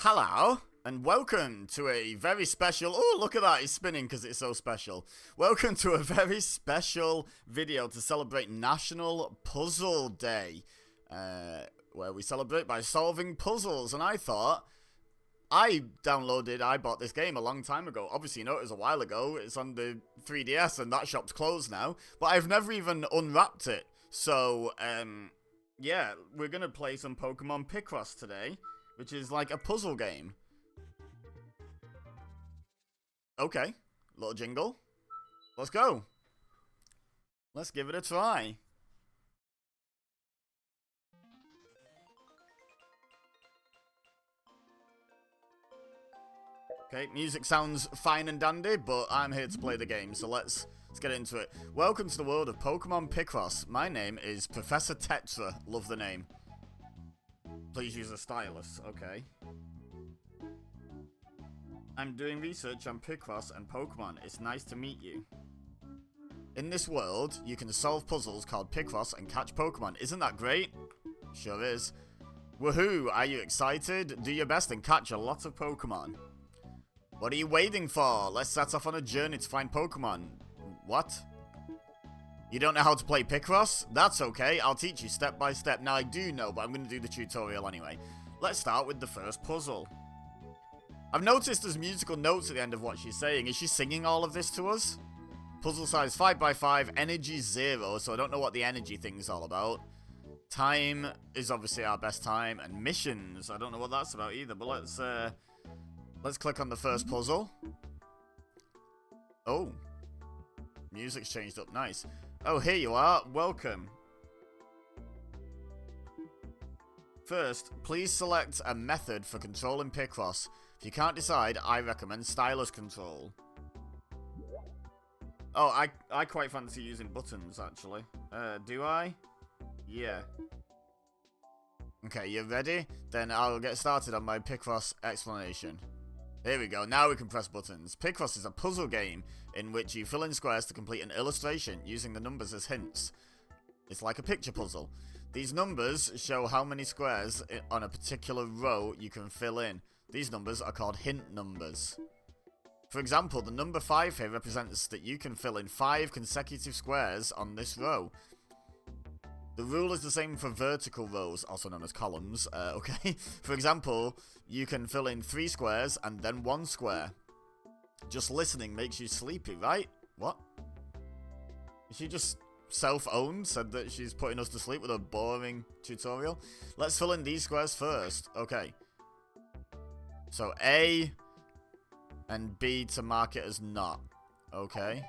Hello, and welcome to a very special... Oh, look at that, he's spinning because it's so special. Welcome to a very special video to celebrate National Puzzle Day, where we celebrate by solving puzzles. And I thought, I bought this game a long time ago. Obviously, you know, it was a while ago. It's on the 3DS, and that shop's closed now. But I've never even unwrapped it. So, yeah, we're going to play some Pokémon Picross today, which is like a puzzle game. Okay, little jingle. Let's go. Let's give it a try. Okay, music sounds fine and dandy, but I'm here to play the game, so let's get into it. Welcome to the world of Pokémon Picross. My name is Professor Tetra. Love the name. Please use a stylus. Okay. I'm doing research on Picross and Pokemon. It's nice to meet you. In this world, you can solve puzzles called Picross and catch Pokemon. Isn't that great? Sure is. Woohoo! Are you excited? Do your best and catch a lot of Pokemon. What are you waiting for? Let's set off on a journey to find Pokemon. What? You don't know how to play Picross? That's okay, I'll teach you step by step. Now I do know, but I'm going to do the tutorial anyway. Let's start with the first puzzle. I've noticed there's musical notes at the end of what she's saying. Is she singing all of this to us? Puzzle size 5x5, energy 0, so I don't know what the energy thing's all about. Time is obviously our best time, and missions, I don't know what that's about either, but let's click on the first puzzle. Oh. Music's changed up, nice. Oh, here you are. Welcome. First, please select a method for controlling Picross. If you can't decide, I recommend stylus control. Oh, I quite fancy using buttons, actually. Do I? Yeah. Okay, you ready? Then I'll get started on my Picross explanation. Here we go, now we can press buttons. Picross is a puzzle game in which you fill in squares to complete an illustration using the numbers as hints. It's like a picture puzzle. These numbers show how many squares on a particular row you can fill in. These numbers are called hint numbers. For example, the number 5 here represents that you can fill in 5 consecutive squares on this row. The rule is the same for vertical rows, also known as columns, okay? For example, you can fill in 3 squares and then 1 square. Just listening makes you sleepy, right? What? She just self-owned, said that she's putting us to sleep with a boring tutorial. Let's fill in these squares first. Okay. So A and B to mark it as not. Okay.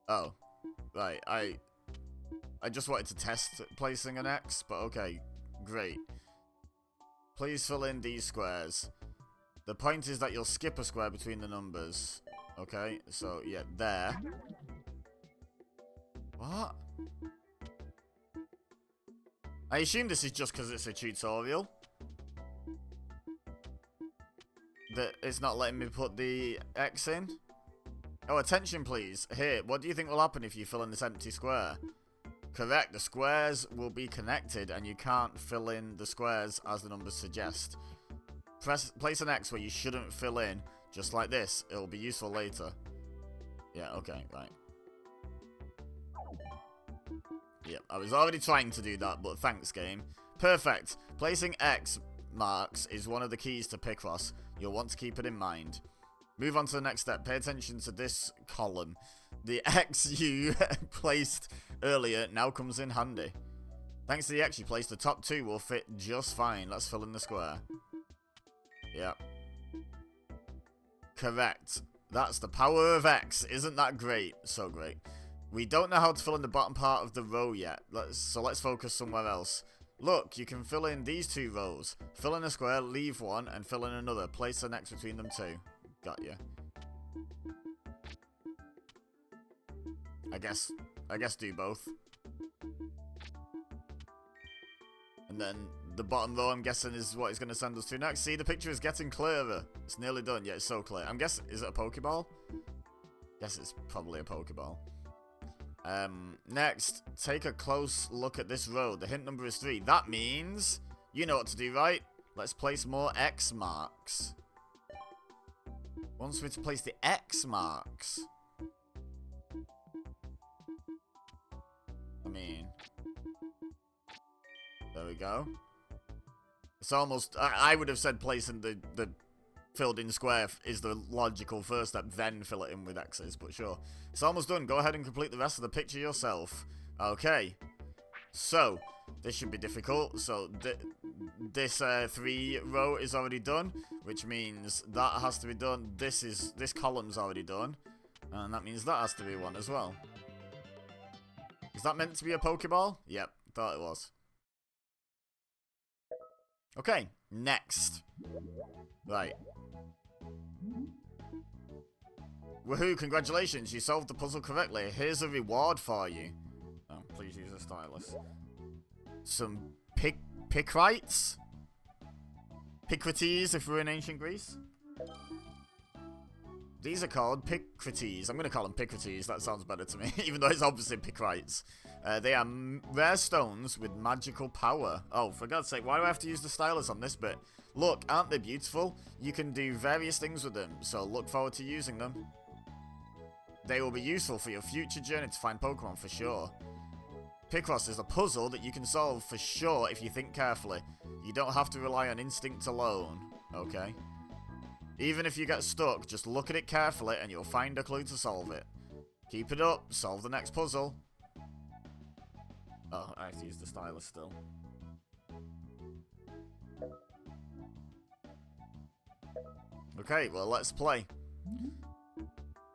Oh, right, I just wanted to test placing an X, but okay, great. Please fill in these squares. The point is that you'll skip a square between the numbers. Okay, so yeah, there. What? I assume this is just because it's a tutorial. That it's not letting me put the X in. Oh, attention please. Here, what do you think will happen if you fill in this empty square? Correct, the squares will be connected and you can't fill in the squares as the numbers suggest. Place an X where you shouldn't fill in, just like this. It'll be useful later. Yeah, okay, right. Yep, I was already trying to do that, but thanks, game. Perfect. Placing X marks is one of the keys to Picross. You'll want to keep it in mind. Move on to the next step. Pay attention to this column. The X you placed earlier now comes in handy. Thanks to the X you placed, the top 2 will fit just fine. Let's fill in the square. Yep. Correct. That's the power of X. Isn't that great? So great. We don't know how to fill in the bottom part of the row yet. So let's focus somewhere else. Look, you can fill in these 2 rows. Fill in a square, leave one, and fill in another. Place an X between them 2. Got you. I guess do both. And then the bottom row, I'm guessing, is what he's going to send us to next. See, the picture is getting clearer. It's nearly done. Yeah, it's so clear. I'm guessing, is it a Pokeball? Guess it's probably a Pokeball. Next, take a close look at this road. The hint number is 3. That means you know what to do, right? Let's place more X marks. Wants me to place the X marks. I mean, there we go. It's almost, I would have said placing the filled in square is the logical first step, then fill it in with X's, but sure. It's almost done. Go ahead and complete the rest of the picture yourself. Okay. So, this should be difficult. So, this 3 row is already done, which means that has to be done. This column's already done, and that means that has to be one as well. Is that meant to be a Pokeball? Yep, thought it was. Okay, next. Right. Woohoo, congratulations, you solved the puzzle correctly. Here's a reward for you. Oh, please use a stylus. Some Picross? Picross if we're in ancient Greece? These are called Picross. I'm going to call them Picross, that sounds better to me, even though it's obviously Picross. They are rare stones with magical power. Oh, for God's sake, why do I have to use the stylus on this bit? Look, aren't they beautiful? You can do various things with them, so look forward to using them. They will be useful for your future journey to find Pokemon for sure. Picross is a puzzle that you can solve for sure if you think carefully. You don't have to rely on instinct alone, okay? Even if you get stuck, just look at it carefully and you'll find a clue to solve it. Keep it up, solve the next puzzle. Oh, I have to use the stylus still. Okay, well, let's play.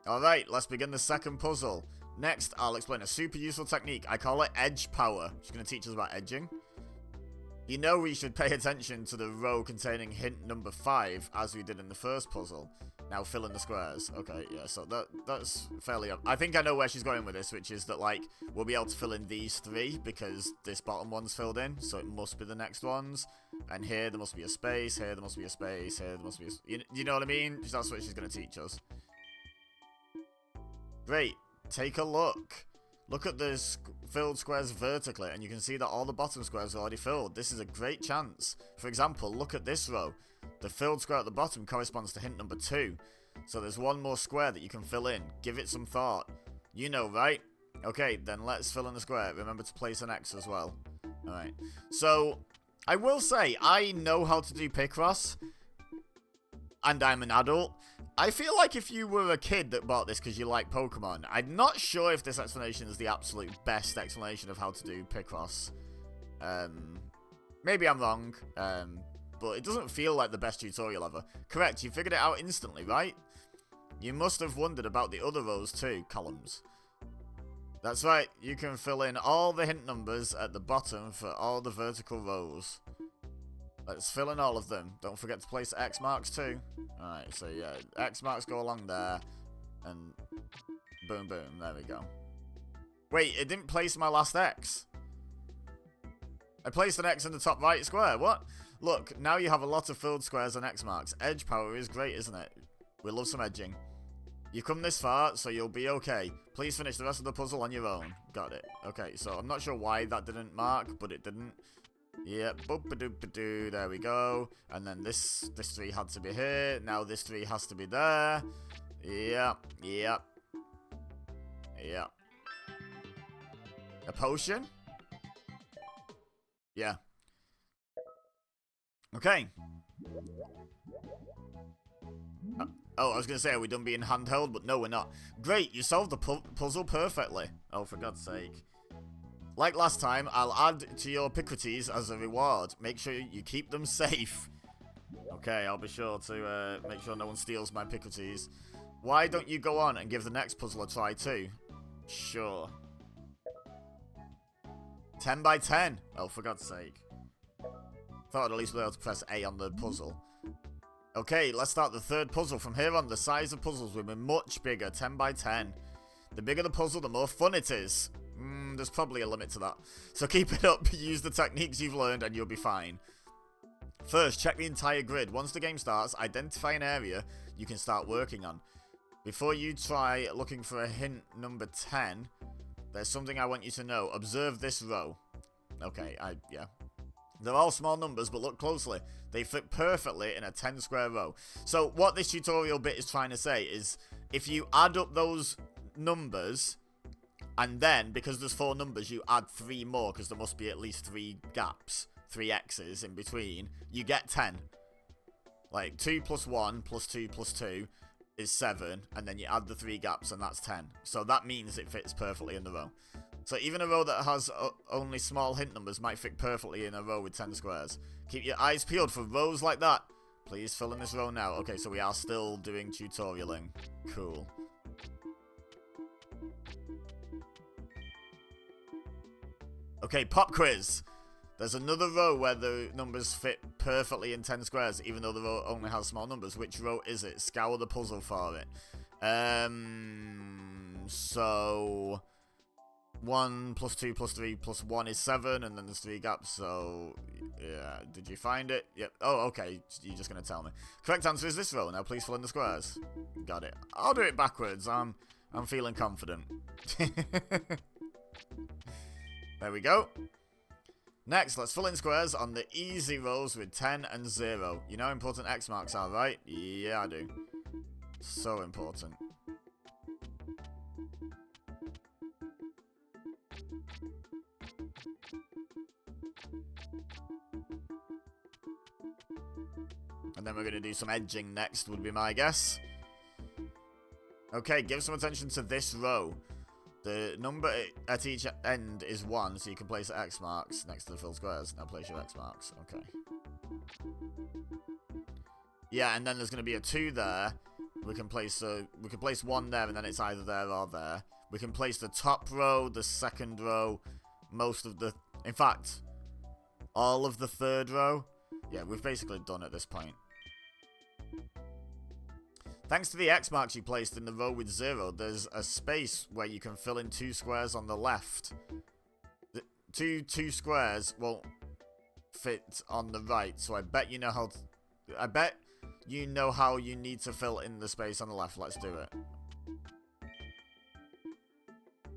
Alright, let's begin the second puzzle. Next, I'll explain a super useful technique. I call it edge power. She's going to teach us about edging. You know we should pay attention to the row containing hint number 5, as we did in the first puzzle. Now fill in the squares. Okay, yeah, so that's fairly up. I think I know where she's going with this, which is that, like, we'll be able to fill in these 3, because this bottom one's filled in, so it must be the next ones. And here there must be a space, here there must be a space, here there must be a... You know what I mean? That's what she's going to teach us. Great. Take a look. Look at the filled squares vertically, and you can see that all the bottom squares are already filled. This is a great chance. For example, look at this row. The filled square at the bottom corresponds to hint number 2. So there's one more square that you can fill in. Give it some thought. You know, right? Okay, then let's fill in the square. Remember to place an X as well. Alright. So, I will say, I know how to do Picross. And I'm an adult. I feel like if you were a kid that bought this because you like Pokemon, I'm not sure if this explanation is the absolute best explanation of how to do Picross. Maybe I'm wrong, but it doesn't feel like the best tutorial ever. Correct, you figured it out instantly, right? You must have wondered about the other rows too, columns. That's right, you can fill in all the hint numbers at the bottom for all the vertical rows. Let's fill in all of them. Don't forget to place X marks too. Alright, so yeah, X marks go along there. And boom, boom, there we go. Wait, it didn't place my last X. I placed an X in the top right square. What? Look, now you have a lot of filled squares and X marks. Edge power is great, isn't it? We love some edging. You've come this far, so you'll be okay. Please finish the rest of the puzzle on your own. Got it. Okay, so I'm not sure why that didn't mark, but it didn't. Yep, boop-a-doop-a-doo, there we go. And then this 3 had to be here. Now this 3 has to be there. Yep. A potion? Yeah. Okay. Oh, I was going to say, are we done being handheld? But no, we're not. Great, you solved the puzzle perfectly. Oh, for God's sake. Like last time, I'll add to your Picross as a reward. Make sure you keep them safe. Okay, I'll be sure to make sure no one steals my Picross. Why don't you go on and give the next puzzle a try too? Sure. 10 by 10. Oh, for God's sake. Thought I'd at least be able to press A on the puzzle. Okay, let's start the third puzzle. From here on, the size of puzzles will be much bigger. 10 by 10. The bigger the puzzle, the more fun it is. There's probably a limit to that. So keep it up, use the techniques you've learned, and you'll be fine. First, check the entire grid. Once the game starts, identify an area you can start working on. Before you try looking for a hint number 10, there's something I want you to know. Observe this row. Okay, yeah. They're all small numbers, but look closely. They fit perfectly in a 10 square row. So what this tutorial bit is trying to say is, if you add up those numbers, and then, because there's 4 numbers, you add 3 more, because there must be at least 3 gaps, 3 X's in between, you get 10. Like, 2 plus 1 plus 2 plus 2 is 7, and then you add the 3 gaps, and that's 10. So that means it fits perfectly in the row. So even a row that has only small hint numbers might fit perfectly in a row with 10 squares. Keep your eyes peeled for rows like that. Please fill in this row now. Okay, so we are still doing tutorialing. Cool. Okay, pop quiz. There's another row where the numbers fit perfectly in 10 squares, even though the row only has small numbers. Which row is it? Scour the puzzle for it. So 1 plus 2 plus 3 plus 1 is 7, and then there's 3 gaps, so yeah, did you find it? Yep. Oh, okay, you're just gonna tell me. Correct answer is this row. Now please fill in the squares. Got it. I'll do it backwards. I'm feeling confident. There we go. Next, let's fill in squares on the easy rows with 10 and 0. You know how important X marks are, right? Yeah, I do. So important. And then we're going to do some edging next, would be my guess. Okay, give some attention to this row. The number at each end is 1, so you can place X marks next to the filled squares. Now place your X marks. Okay. Yeah, and then there's going to be a 2 there. We can place 1 there, and then it's either there or there. We can place the top row, the second row, most of the... In fact, all of the third row. Yeah, we've basically done at this point. Thanks to the X marks you placed in the row with 0, there's a space where you can fill in 2 squares on the left. The two squares won't fit on the right, so I bet you know how you need to fill in the space on the left. Let's do it.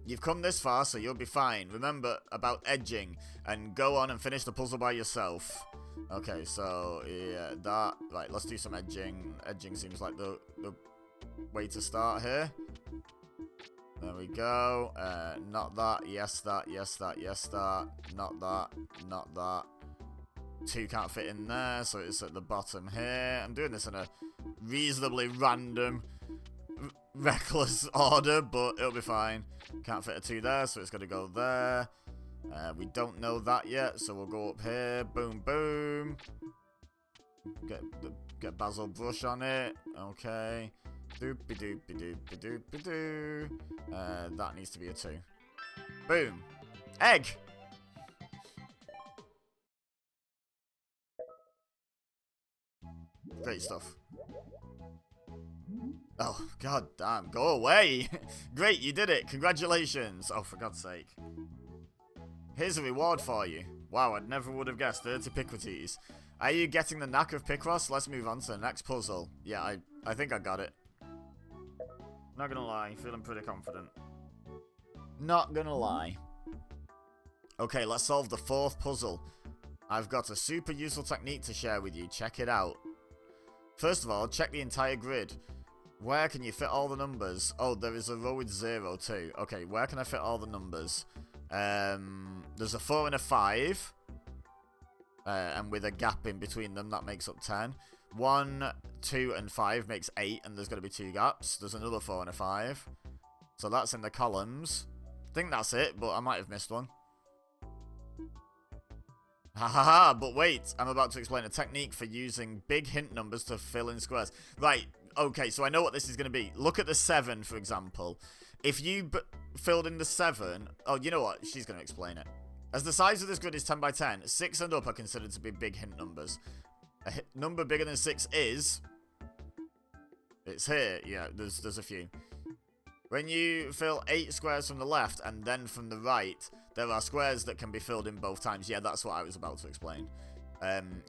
You've come this far, so you'll be fine. Remember about edging, and go on and finish the puzzle by yourself. Okay, so, yeah, that... Right, let's do some edging. Edging seems like the way to start here. There we go. Not that, yes that, yes that, yes that. Not that, not that. 2 can't fit in there, so it's at the bottom here. I'm doing this in a reasonably random, reckless order, but it'll be fine. Can't fit a 2 there, so it's got to go there. We don't know that yet, so we'll go up here. Boom, boom. Get Basil brush on it. Okay. Doopy doopy doopy doopy doo. That needs to be a 2. Boom. Egg. Great stuff. Oh, god damn. Go away. Great, you did it. Congratulations. Oh, for God's sake. Here's a reward for you. Wow, I never would have guessed. 30 Picross. Are you getting the knack of Picross? Let's move on to the next puzzle. Yeah, I think I got it. Not gonna lie, feeling pretty confident. Not gonna lie. Okay, let's solve the 4th puzzle. I've got a super useful technique to share with you. Check it out. First of all, check the entire grid. Where can you fit all the numbers? Oh, there is a row with 0 too. Okay, where can I fit all the numbers? There's a 4 and a 5. And with a gap in between them, that makes up 10. 1, 2, and 5 makes 8, and there's going to be 2 gaps. There's another 4 and a 5. So that's in the columns. I think that's it, but I might have missed one. Ha ha ha, but wait, I'm about to explain a technique for using big hint numbers to fill in squares. Right, okay, so I know what this is going to be. Look at the 7, for example. If you filled in the 7... Oh, you know what? She's going to explain it. As the size of this grid is 10 by 10, 6 and up are considered to be big hint numbers. A number bigger than 6 is... It's here. Yeah, there's a few. When you fill 8 squares from the left and then from the right, there are squares that can be filled in both times. Yeah, that's what I was about to explain.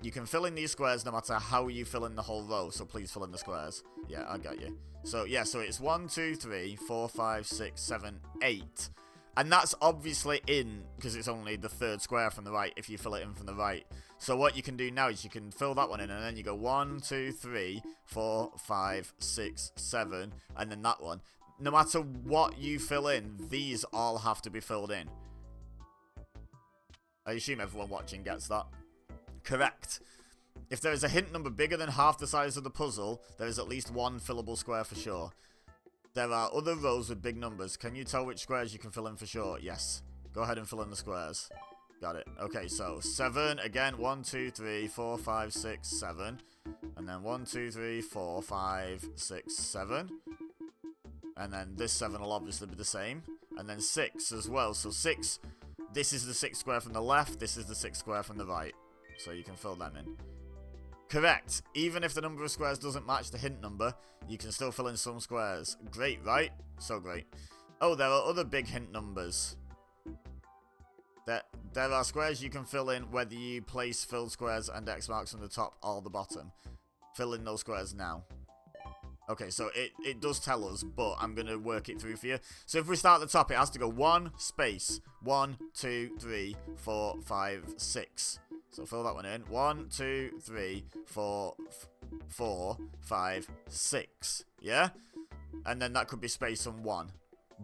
You can fill in these squares no matter how you fill in the whole row, so please fill in the squares. Yeah, I got you. So, yeah, so it's 1, 2, 3, 4, 5, 6, 7, 8. And that's obviously in, because it's only the third square from the right if you fill it in from the right. So what you can do now is you can fill that one in, and then you go 1, 2, 3, 4, 5, 6, 7, and then that one. No matter what you fill in, these all have to be filled in. I assume everyone watching gets that. Correct. If there is a hint number bigger than half the size of the puzzle, there is at least one fillable square for sure. There are other rows with big numbers. Can you tell which squares you can fill in for sure? Yes. Go ahead and fill in the squares. Got it. Okay, so 7, again, 1, 2, 3, 4, 5, 6, 7. And then 1, 2, 3, 4, 5, 6, 7. And then this 7 will obviously be the same. And then 6 as well. So 6, this is the 6th square from the left, this is the 6th square from the right. So you can fill them in. Correct. Even if the number of squares doesn't match the hint number, you can still fill in some squares. Great, right? So great. Oh, there are other big hint numbers. There are squares you can fill in whether you place filled squares and X marks on the top or the bottom. Fill in those squares now. Okay, so it does tell us, but I'm going to work it through for you. So if we start at the top, it has to go 1, space, 1, 2, 3, 4, 5, 6. So fill that one in. 1, 2, 3, 4, 5, 6. Yeah? And then that could be space and 1.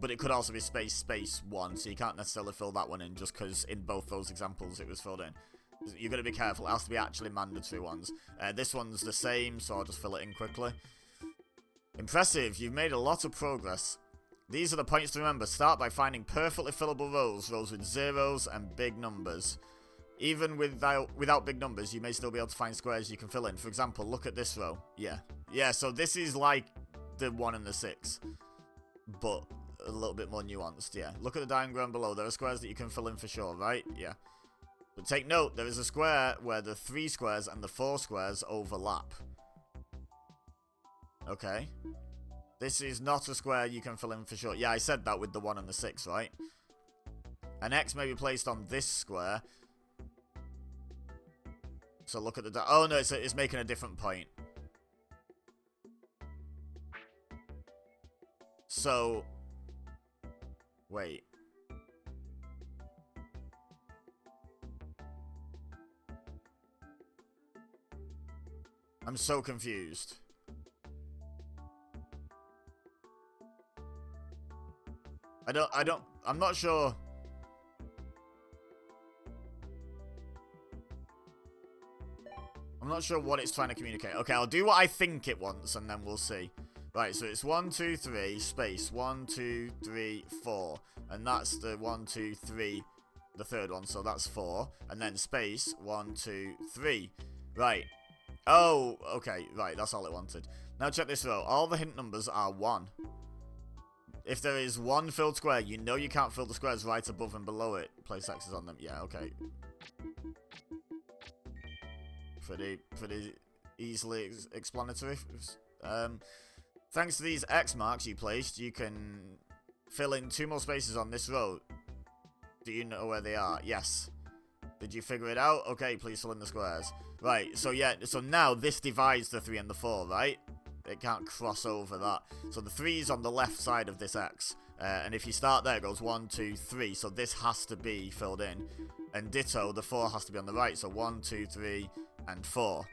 But it could also be space, space, 1. So you can't necessarily fill that one in just because in both those examples it was filled in. You've got to be careful. It has to be actually mandatory ones. This one's the same, so I'll just fill it in quickly. Impressive. You've made a lot of progress. These are the points to remember. Start by finding perfectly fillable rows with zeros and big numbers. Even without big numbers, you may still be able to find squares you can fill in. For example, look at this row. Yeah, so this is like the 1 and the 6, but a little bit more nuanced, yeah. Look at the diagram below. There are squares that you can fill in for sure, right? Yeah. But take note, there is a square where the 3 squares and the 4 squares overlap. Okay. This is not a square you can fill in for sure. Yeah, I said that with the 1 and the 6, right? An X may be placed on this square. So look at the... Oh, no, it's making a different point. So... Wait. I'm so confused. I'm not sure. I'm not sure what it's trying to communicate. Okay, I'll do what I think it wants and then we'll see. Right, so it's 1, 2, 3, space, 1, 2, 3, 4. And that's the 1, 2, 3, the third one, so that's 4. And then space, 1, 2, 3. Right. Oh, okay, right, that's all it wanted. Now check this row. All the hint numbers are 1. If there is one filled square, you know you can't fill the squares right above and below it. Place X's on them. Yeah, okay. Pretty easily explanatory. Thanks to these X marks you placed, you can fill in 2 more spaces on this row. Do you know where they are? Yes. Did you figure it out? Okay, please fill in the squares. Right, so yeah, so now this divides the 3 and the 4, right? It can't cross over that. So the 3 is on the left side of this X. And if you start there, it goes 1, 2, 3. So this has to be filled in. And ditto, the 4 has to be on the right. So 1, 2, 3, and 4.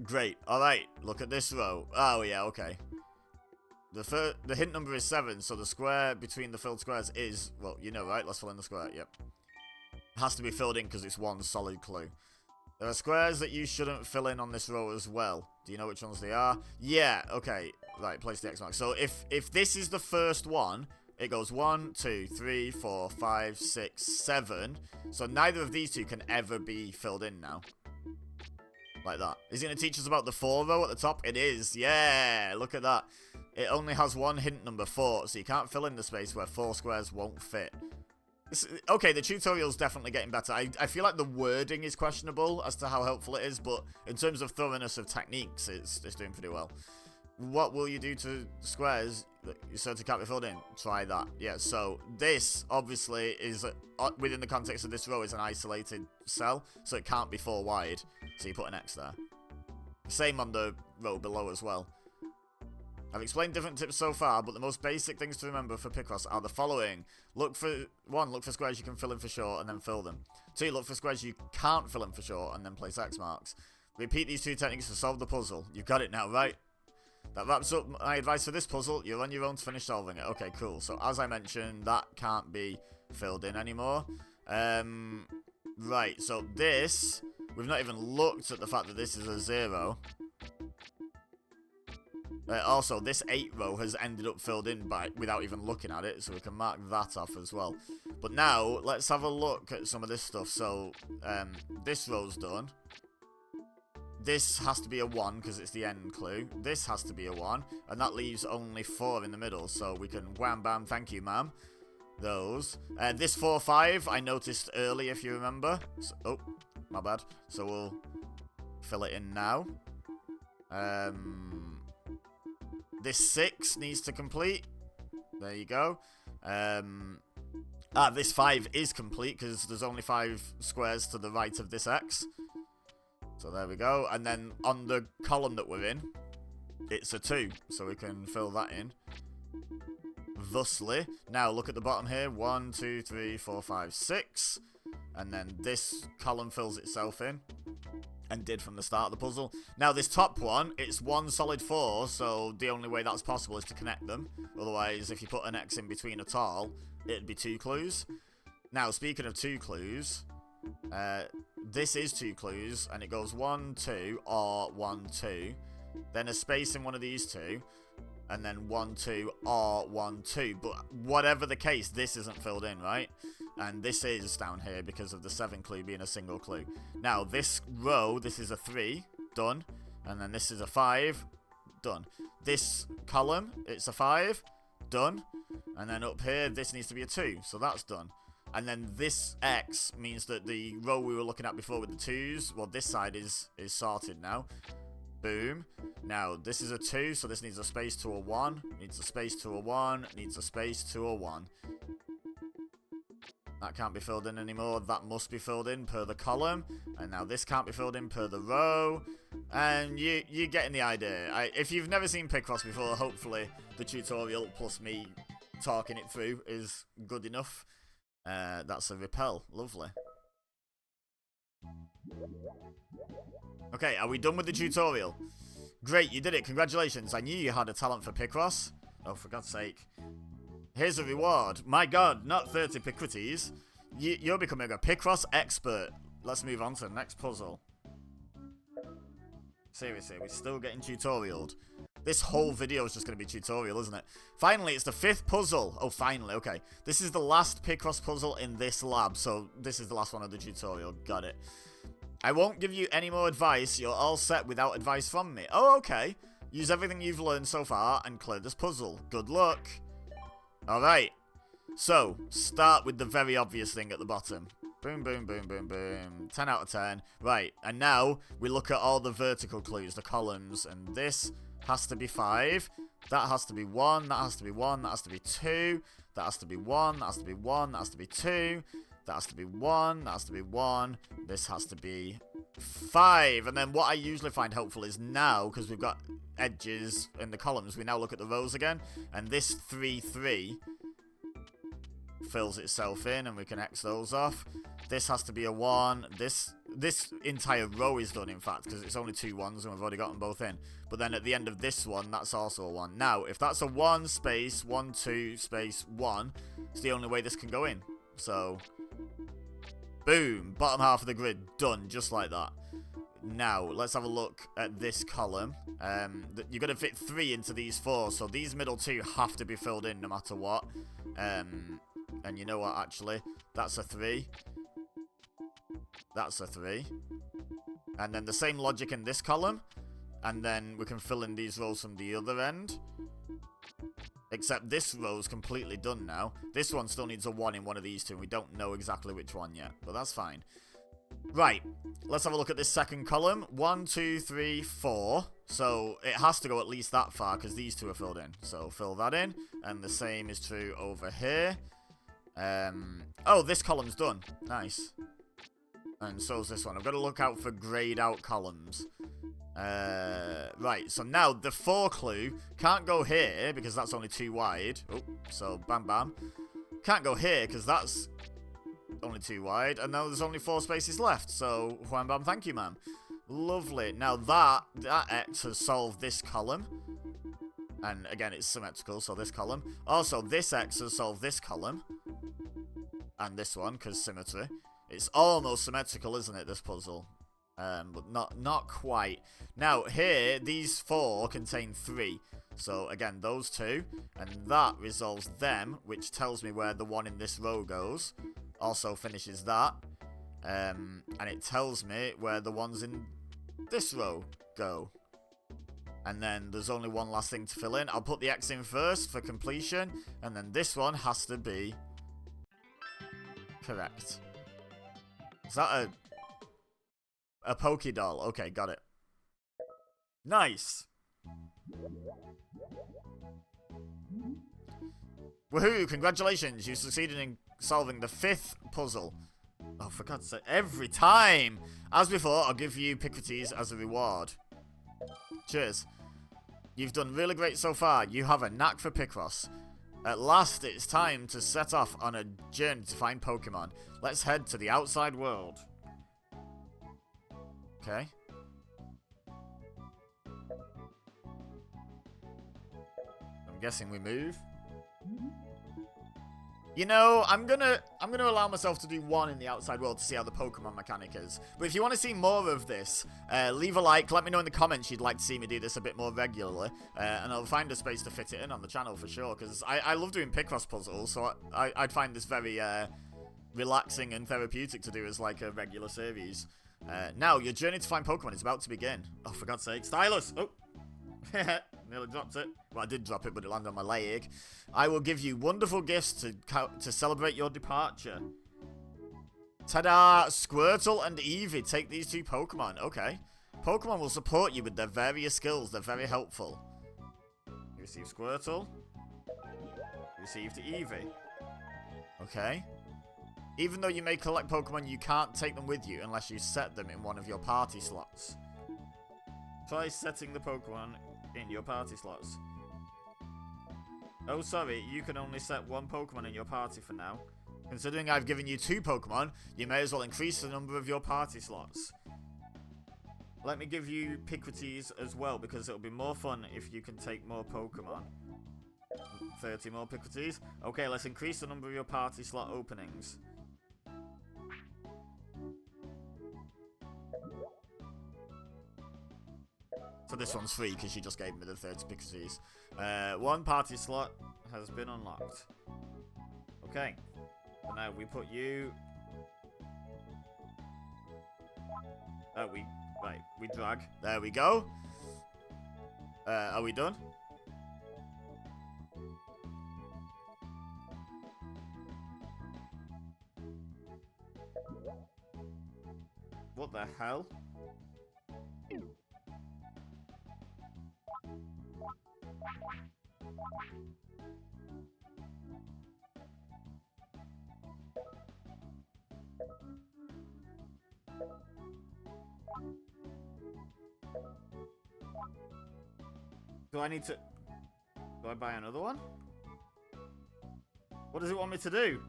Great. Alright, look at this row. Oh, yeah, okay. The hint number is 7, so the square between the filled squares is... Well, you know, right? Let's fill in the square. Yep. It has to be filled in because it's one solid clue. There are squares that you shouldn't fill in on this row as well. Do you know which ones they are? Yeah, okay. Right, place the X mark. So if this is the first one, it goes 1, 2, 3, 4, 5, 6, 7. So neither of these 2 can ever be filled in now. Like that. Is it going to teach us about the 4 row at the top? It is. Yeah, look at that. It only has one hint number, 4, so you can't fill in the space where 4 squares won't fit. Okay, the tutorial's definitely getting better. I feel like the wording is questionable as to how helpful it is, but in terms of thoroughness of techniques, it's doing pretty well. What will you do to squares that you certainly can't be filled in? Try that. Yeah, so this, obviously, is, within the context of this row, is an isolated cell, so it can't be 4 wide, so you put an X there. Same on the row below as well. I've explained different tips so far, but the most basic things to remember for Picross are the following. Look for squares you can fill in for sure and then fill them. 2, look for squares you can't fill in for sure and then place X marks. Repeat these 2 techniques to solve the puzzle. You've got it now, right? That wraps up my advice for this puzzle. You're on your own to finish solving it. Okay, cool. So as I mentioned, that can't be filled in anymore. Right, so this, we've not even looked at the fact that this is a 0. Also, this 8 row has ended up filled in without even looking at it, so we can mark that off as well. But now, let's have a look at some of this stuff. So, this row's done. This has to be a 1, because it's the end clue. This has to be a 1, and that leaves only 4 in the middle, so we can wham bam, thank you ma'am. Those. This 4, 5, I noticed early, if you remember. So, oh, my bad. So we'll fill it in now. This 6 needs to complete. There you go. This 5 is complete because there's only 5 squares to the right of this X. So there we go. And then on the column that we're in, it's a 2. So we can fill that in. Thusly. Now look at the bottom here. 1, 2, 3, 4, 5, 6. And then this column fills itself in. And did from the start of the puzzle. Now this top one, it's 1 solid 4, so the only way that's possible is to connect them. Otherwise, if you put an X in between at all, it'd be 2 clues. Now, speaking of 2 clues, this is 2 clues, and it goes 1, 2, or 1, 2. Then a space in one of these 2, and then 1, 2, or 1, 2. But whatever the case, this isn't filled in, right? And this is down here because of the 7 clue being a single clue. Now, this row, this is a 3, done. And then this is a 5, done. This column, it's a 5, done. And then up here, this needs to be a 2, so that's done. And then this X means that the row we were looking at before with the 2s, well, this side is sorted now. Boom. Now, this is a 2, so this needs a space to a 1, needs a space to a 1, needs a space to a 1. That can't be filled in anymore. That must be filled in per the column. And now this can't be filled in per the row. And you're getting the idea. If you've never seen Picross before, hopefully the tutorial plus me talking it through is good enough. That's a repel. Lovely. Okay, are we done with the tutorial? Great, you did it. Congratulations. I knew you had a talent for Picross. Oh, for God's sake. Here's a reward. My god, not 30 Picrities. You're becoming a Picross expert. Let's move on to the next puzzle. Seriously, we're still getting tutorialed. This whole video is just going to be tutorial, isn't it? Finally, it's the 5th puzzle. Oh, finally, okay. This is the last Picross puzzle in this lab, so this is the last one of the tutorial. Got it. I won't give you any more advice. You're all set without advice from me. Oh, okay. Use everything you've learned so far and clear this puzzle. Good luck. Alright, so, start with the very obvious thing at the bottom. Boom, boom, boom, boom, boom. 10 out of 10. Right, and now we look at all the vertical clues, the columns, and this has to be 5. That has to be 1, that has to be 1, that has to be 2. That has to be 1, that has to be 1, that has to be 2. That has to be 1, that has to be 1. This has to be 5. And then what I usually find helpful is now, because we've got edges in the columns, we now look at the rows again. And this 3, 3 fills itself in, and we can X those off. This has to be a 1. This entire row is done, in fact, because it's only 2 1s, and we've already got them both in. But then at the end of this one, that's also a 1. Now, if that's a 1 space, 1, 2 space, 1, it's the only way this can go in. So, boom, bottom half of the grid, done, just like that. Now, let's have a look at this column. You're going to fit 3 into these 4, so these middle 2 have to be filled in no matter what. And you know what, actually? That's a 3. That's a 3. And then the same logic in this column. And then we can fill in these rows from the other end. Except this row's completely done now. This one still needs a 1 in one of these two. We don't know exactly which one yet, but that's fine. Right, let's have a look at this second column. 1, 2, 3, 4. So it has to go at least that far because these 2 are filled in. So fill that in. And the same is true over here. Oh, this column's done. Nice. And so is this one. I've got to look out for grayed out columns. Right, so now the 4 clue can't go here because that's only 2 wide. Oh, so bam bam. Can't go here because that's only 2 wide. And now there's only 4 spaces left. So, wham bam, thank you, ma'am. Lovely. Now that X has solved this column. And again, it's symmetrical, so this column. Also, this X has solved this column. And this one, because symmetry. It's almost symmetrical, isn't it, this puzzle? But not quite. Now, here, these 4 contain 3. So, again, those 2. And that resolves them, which tells me where the one in this row goes. Also finishes that. And it tells me where the ones in this row go. And then there's only one last thing to fill in. I'll put the X in first for completion. And then this one has to be correct. Is that a Poké doll? Okay, got it. Nice. Woohoo, congratulations. You succeeded in solving the 5th puzzle. Oh, for God's sake, every time. As before, I'll give you Picross as a reward. Cheers. You've done really great so far. You have a knack for Picross. At last, it's time to set off on a journey to find Pokemon. Let's head to the outside world. Okay. I'm guessing we move. You know, I'm gonna allow myself to do 1 in the outside world to see how the Pokemon mechanic is. But if you want to see more of this, leave a like. Let me know in the comments you'd like to see me do this a bit more regularly. And I'll find a space to fit it in on the channel for sure. Because I love doing Picross puzzles, so I'd find this very relaxing and therapeutic to do as like a regular series. Now, your journey to find Pokemon is about to begin. Oh, for God's sake. Stylus! Oh! Nearly dropped it. Well, I did drop it, but it landed on my leg. I will give you wonderful gifts to celebrate your departure. Ta-da! Squirtle and Eevee. Take these 2 Pokemon. Okay. Pokemon will support you with their various skills. They're very helpful. You receive Squirtle. You received Eevee. Okay. Even though you may collect Pokemon, you can't take them with you unless you set them in one of your party slots. Try setting the Pokemon in your party slots. Oh, sorry, you can only set 1 Pokemon in your party for now. Considering I've given you 2 Pokemon, you may as well increase the number of your party slots. Let me give you Picross as well, because it'll be more fun if you can take more Pokemon. 30 more Picross. Okay, let's increase the number of your party slot openings. So this one's free because you just gave me the 30 Picross. 1 party slot has been unlocked. Okay. So now we put you... we drag. There we go. Are we done? What the hell? Do I need to... Do I buy another one? What does it want me to do?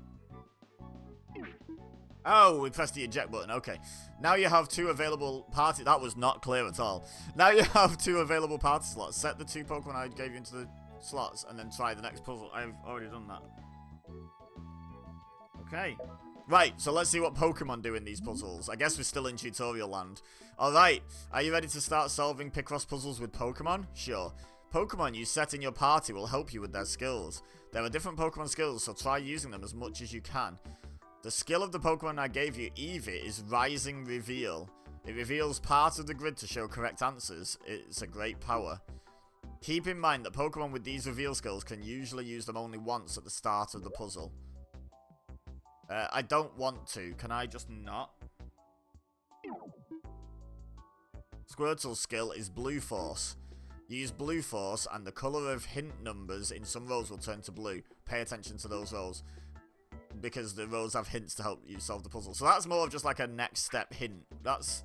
Oh, we pressed the eject button. Okay. Now you have 2 available party... That was not clear at all. Now you have 2 available party slots. Set the 2 Pokemon I gave you into the slots and then try the next puzzle. I've already done that. Okay. Right, so let's see what Pokemon do in these puzzles. I guess we're still in tutorial land. Alright, are you ready to start solving Picross puzzles with Pokemon? Sure. Pokemon you set in your party will help you with their skills. There are different Pokemon skills, so try using them as much as you can. The skill of the Pokemon I gave you, Eevee, is Rising Reveal. It reveals part of the grid to show correct answers. It's a great power. Keep in mind that Pokemon with these reveal skills can usually use them only once at the start of the puzzle. I don't want to. Can I just not? Squirtle's skill is Blue Force. Use Blue Force and the colour of hint numbers in some rows will turn to blue. Pay attention to those rows, because the rows have hints to help you solve the puzzle. So that's more of just like a next step hint. That's...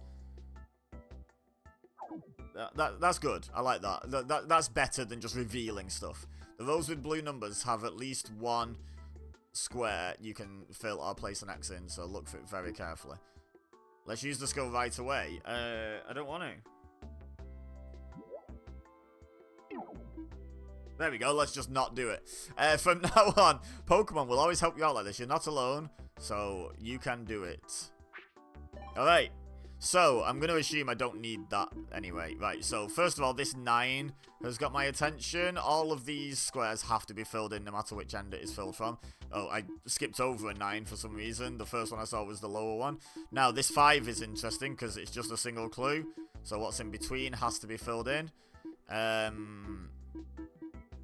That's good. I like that. That's better than just revealing stuff. The rows with blue numbers have at least one square you can fill or place an X in, so look for it very carefully. Let's use the skill right away. I don't want to. There we go, let's just not do it. From now on, Pokemon will always help you out like this. You're not alone, so you can do it. Alright, so I'm going to assume I don't need that anyway. Right, so first of all, this 9 has got my attention. All of these squares have to be filled in no matter which end it is filled from. Oh, I skipped over a 9 for some reason. The first one I saw was the lower one. Now, this 5 is interesting because it's just a single clue. So what's in between has to be filled in.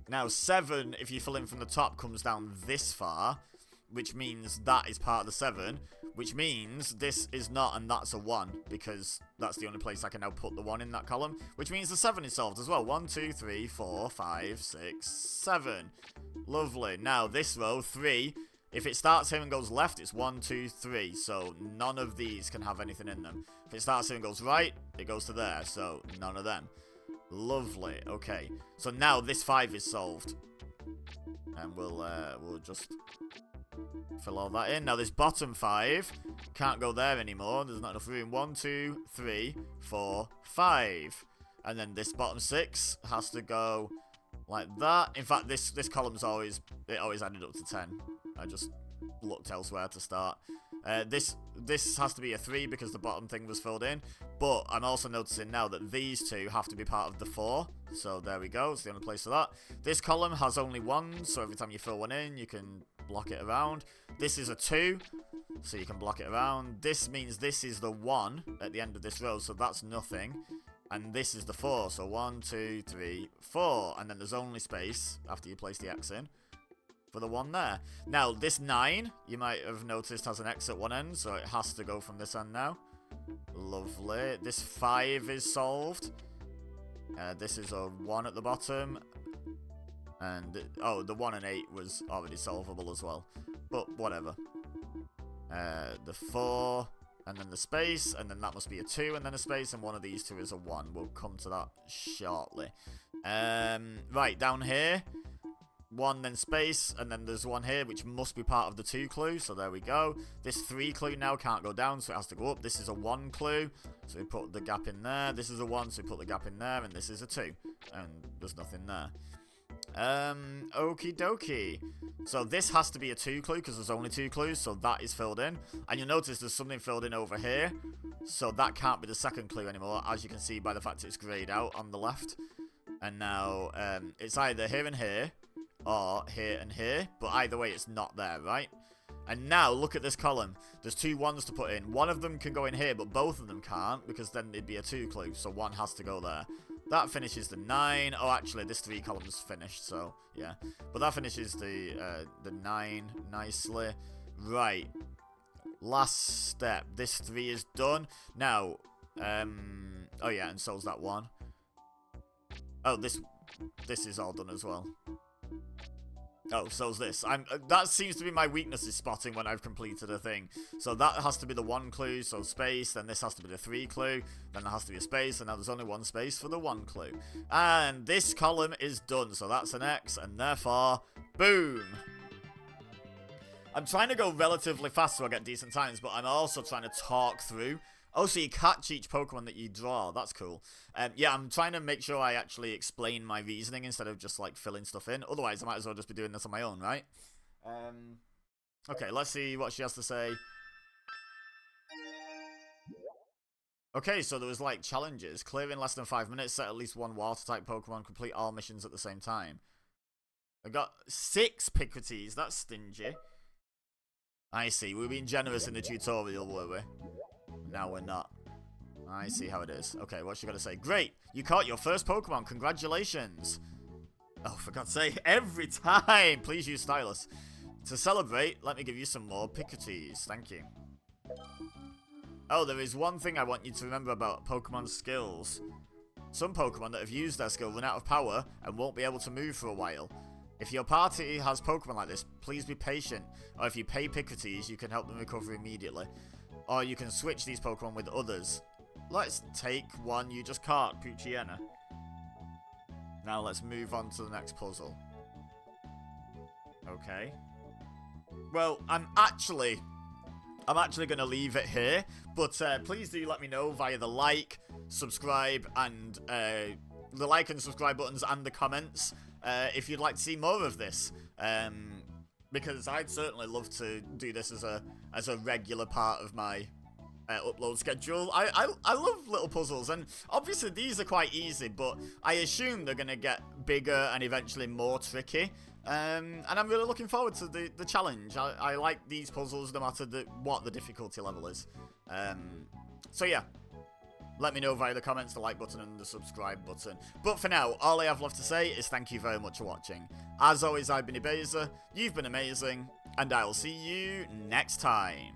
Now, 7, if you fill in from the top, comes down this far, which means that is part of the 7, which means this is not, and that's a 1, because that's the only place I can now put the 1 in that column, which means the 7 is solved as well. 1, 2, 3, 4, 5, 6, 7. Lovely. Now, this row, 3, if it starts here and goes left, it's 1, 2, 3, so none of these can have anything in them. If it starts here and goes right, it goes to there, so none of them. Lovely. Okay. So now this 5 is solved. And we'll just fill all that in. Now this bottom 5 can't go there anymore. There's not enough room. 1, 2, 3, 4, 5. And then this bottom 6 has to go like that. In fact, this column's always added up to 10. I just looked elsewhere to start. This has to be a 3 because the bottom thing was filled in. But I'm also noticing now that these two have to be part of the 4. So there we go. It's the only place for that. This column has only 1. So every time you fill one in, you can block it around. This is a 2. So you can block it around. This means this is the 1 at the end of this row. So that's nothing. And this is the 4. So 1, 2, 3, 4. And then there's only space after you place the X in for the 1 there. Now, this 9, you might have noticed, has an X at one end, so it has to go from this end now. Lovely. This 5 is solved. This is a 1 at the bottom. And, oh, the 1 and 8 was already solvable as well. But, whatever. The 4, and then the space, and then that must be a 2, and then a space, and one of these two is a 1. We'll come to that shortly. Right, down here. 1, then space, and then there's 1 here, which must be part of the 2 clue, so there we go. This 3 clue now can't go down, so it has to go up. This is a 1 clue, so we put the gap in there. This is a 1, so we put the gap in there, and this is a 2, and there's nothing there. Okie dokie. So this has to be a 2 clue, because there's only 2 clues, so that is filled in. And you'll notice there's something filled in over here, so that can't be the second clue anymore, as you can see by the fact it's greyed out on the left. And now, it's either here and here, or here and here, but either way it's not there, right? And now look at this column. There's 2 1s to put in. One of them can go in here, but both of them can't, because then it'd be a 2 clue, so 1 has to go there. That finishes the 9. Oh, actually, this 3 column's finished, so yeah. But that finishes the 9 nicely. Right. Last step. This 3 is done. Now, oh yeah, and so's that 1. Oh, this is all done as well. Oh, so's this. That seems to be my weakness, is spotting when I've completed a thing. So that has to be the 1 clue, so space. Then this has to be the 3 clue. Then there has to be a space, and now there's only 1 space for the 1 clue. And this column is done, so that's an X, and therefore, boom! I'm trying to go relatively fast so I get decent times, but I'm also trying to talk through. Oh, so you catch each Pokemon that you draw. That's cool. Yeah, I'm trying to make sure I actually explain my reasoning instead of just, like, filling stuff in. Otherwise, I might as well just be doing this on my own, right? Okay, let's see what she has to say. Okay, so there was, like, challenges. Clear in less than 5 minutes, set at least 1 Water-type Pokemon, complete all missions at the same time. I got 6 Picross. That's stingy. I see. We were being generous in the tutorial, were we? Now we're not. I see how it is. Okay, what's she got to say? Great! You caught your first Pokemon. Congratulations! Oh, for God's sake. Every time! Please use Stylus. To celebrate, let me give you some more Picross. Thank you. Oh, there is one thing I want you to remember about Pokemon skills. Some Pokemon that have used their skill run out of power and won't be able to move for a while. If your party has Pokemon like this, please be patient. Or if you pay Picross, you can help them recover immediately. Or you can switch these Pokemon with others. let's take one you just caught, Pucciana. Now let's move on to the next puzzle. Okay. Well, I'm actually going to leave it here, but please do let me know via the like, subscribe, and the like and subscribe buttons and the comments if you'd like to see more of this. Because I'd certainly love to do this as a regular part of my upload schedule. I love little puzzles, and obviously these are quite easy, but I assume they're going to get bigger and eventually more tricky. And I'm really looking forward to the challenge. I like these puzzles no matter what the difficulty level is. So yeah, let me know via the comments, the like button, and the subscribe button. But for now, all I have left to say is thank you very much for watching. As always, I've been Ebeza, you've been amazing, and I'll see you next time.